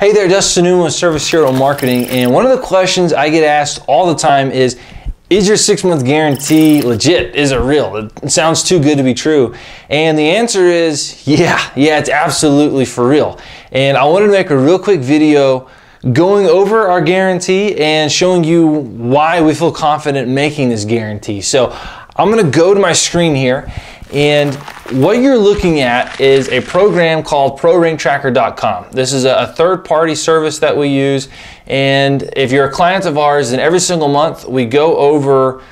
Hey there, Dustin Newman with ServiceHero Marketing, and one of the questions I get asked all the time is your 6-month guarantee legit? Is it real? It sounds too good to be true. And the answer is yeah, it's absolutely for real. And I wanted to make a real quick video going over our guarantee and showing you why we feel confident making this guarantee. So I'm gonna go to my screen here, and what you're looking at is a program called ProRainTracker.com. This is a third-party service that we use, and if you're a client of ours, then every single month we go over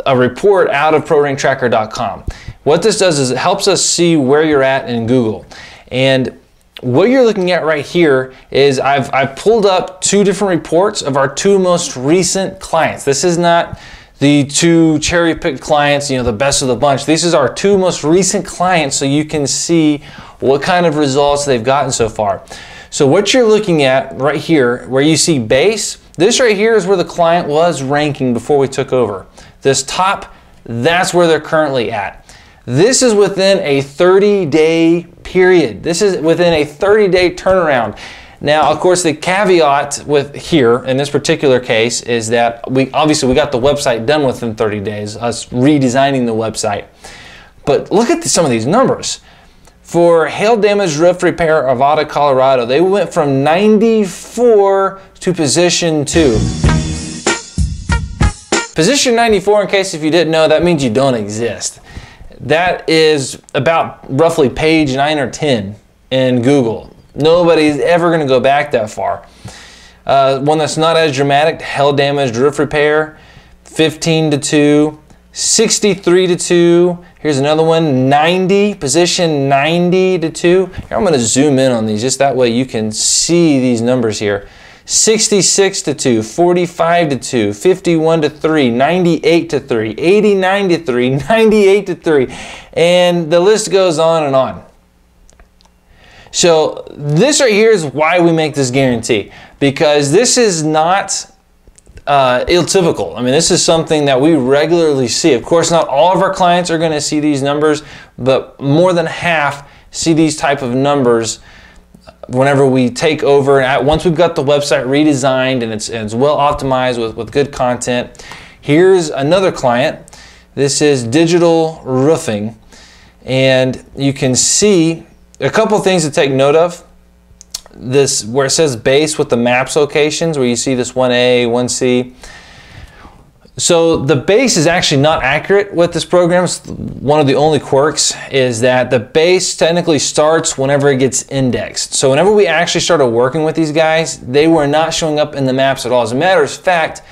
a report out of ProRainTracker.com. What this does is it helps us see where you're at in Google. And what you're looking at right here is I've pulled up 2 different reports of our 2 most recent clients. This is not the 2 cherry-picked clients, the best of the bunch. This is our 2 most recent clients, so you can see what kind of results they've gotten so far. So what you're looking at right here, where you see base, this right here is where the client was ranking before we took over. This top, that's where they're currently at. This is within a 30-day period. This is within a 30-day turnaround. Now, of course, the caveat with here in this particular case is that we got the website done within 30 days, us redesigning the website. But look at some of these numbers. For hail damaged roof repair, Arvada, Colorado, they went from 94 to position 2. Position 94, in case if you didn't know, that means you don't exist. That is about roughly page 9 or 10 in Google. Nobody's ever going to go back that far. One that's not as dramatic, hail damaged roof repair, 15 to 2, 63 to 2. Here's another one, 90, position 90 to 2. Here, I'm going to zoom in on these just that way you can see these numbers here. 66 to 2, 45 to 2, 51 to 3, 98 to 3, 89 to 3, 98 to 3, and the list goes on and on. So this right here is why we make this guarantee, because this is not atypical. I mean, this is something that we regularly see. Of course, not all of our clients are going to see these numbers, but more than half see these type of numbers whenever we take over. Once we've got the website redesigned and it's well optimized with good content. Here's another client. This is Digital Roofing, and you can see a couple things to take note of. This where it says base with the maps locations, where you see this 1A, 1C. So the base is actually not accurate with this program. One of the only quirks is that the base technically starts whenever it gets indexed. So whenever we actually started working with these guys, they were not showing up in the maps at all. As a matter of fact,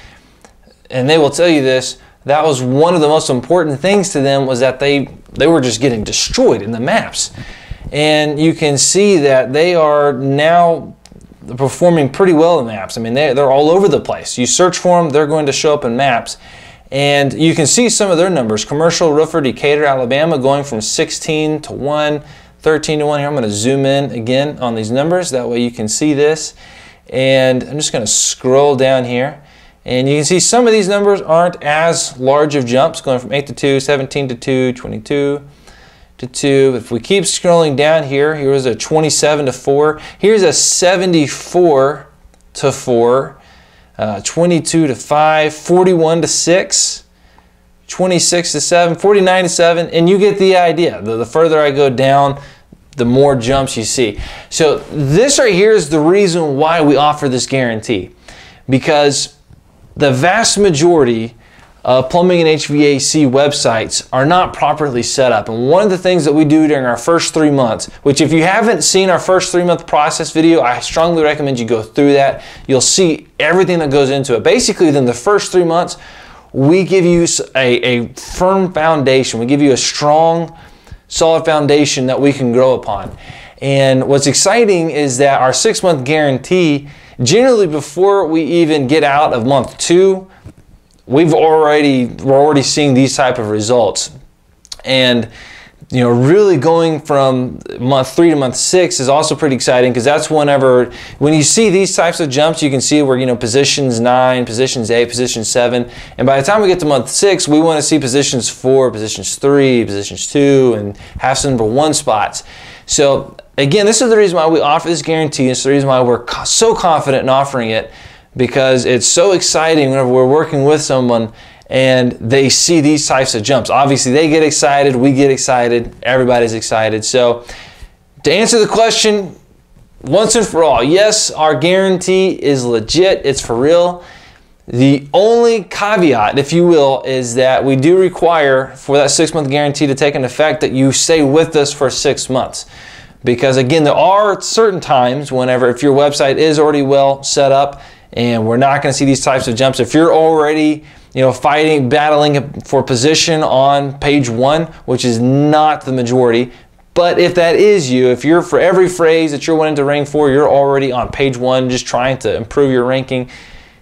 and they will tell you this, that was one of the most important things to them, was that they were just getting destroyed in the maps. And you can see that they are now performing pretty well in maps. I mean, they're all over the place. You search for them, they're going to show up in maps. And you can see some of their numbers. Commercial roofer, Decatur, Alabama, going from 16 to 1, 13 to 1. Here, I'm going to zoom in again on these numbers. That way you can see this. And I'm just going to scroll down here. And you can see some of these numbers aren't as large of jumps, going from 8 to 2, 17 to 2, 22 to 2. If we keep scrolling down here, here's a 27 to 4. Here's a 74 to 4, 22 to 5, 41 to 6, 26 to 7, 49 to 7, and you get the idea. The further I go down, the more jumps you see. So this right here is the reason why we offer this guarantee, because the vast majority plumbing and HVAC websites are not properly set up. And one of the things that we do during our first 3 months, which if you haven't seen our first 3-month process video, I strongly recommend you go through that. You'll see everything that goes into it. Basically, then the first 3 months, we give you a firm foundation. We give you a strong, solid foundation that we can grow upon. And what's exciting is that our 6-month guarantee, generally before we even get out of month 2, we're already seeing these type of results. And really going from month 3 to month 6 is also pretty exciting, because that's when you see these types of jumps, you can see where positions 9, positions 8, position 7, and by the time we get to month 6, we want to see positions 4, positions 3, positions 2, and have some number 1 spots. So again, this is the reason why we offer this guarantee. It's the reason why we're so confident in offering it, because it's so exciting whenever we're working with someone and they see these types of jumps. Obviously, they get excited, we get excited, everybody's excited. So to answer the question once and for all, yes, our guarantee is legit, it's for real. The only caveat, if you will, is that we do require for that 6-month guarantee to take into effect that you stay with us for 6 months. Because again, there are certain times whenever, if your website is already well set up and we're not going to see these types of jumps, if you're already battling for position on page 1, which is not the majority, but if that is you, if you're, for every phrase that you're wanting to rank for, you're already on page 1 just trying to improve your ranking,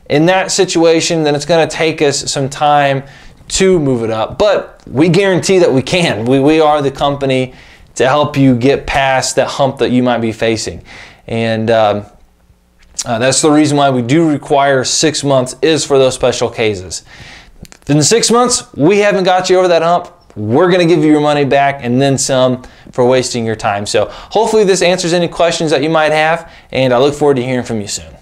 in that situation, then it's going to take us some time to move it up. But we guarantee that we can. We are the company to help you get past that hump that you might be facing. And that's the reason why we do require 6 months, is for those special cases. In the 6 months, we haven't got you over that hump, we're going to give you your money back and then some for wasting your time. So hopefully this answers any questions that you might have, and I look forward to hearing from you soon.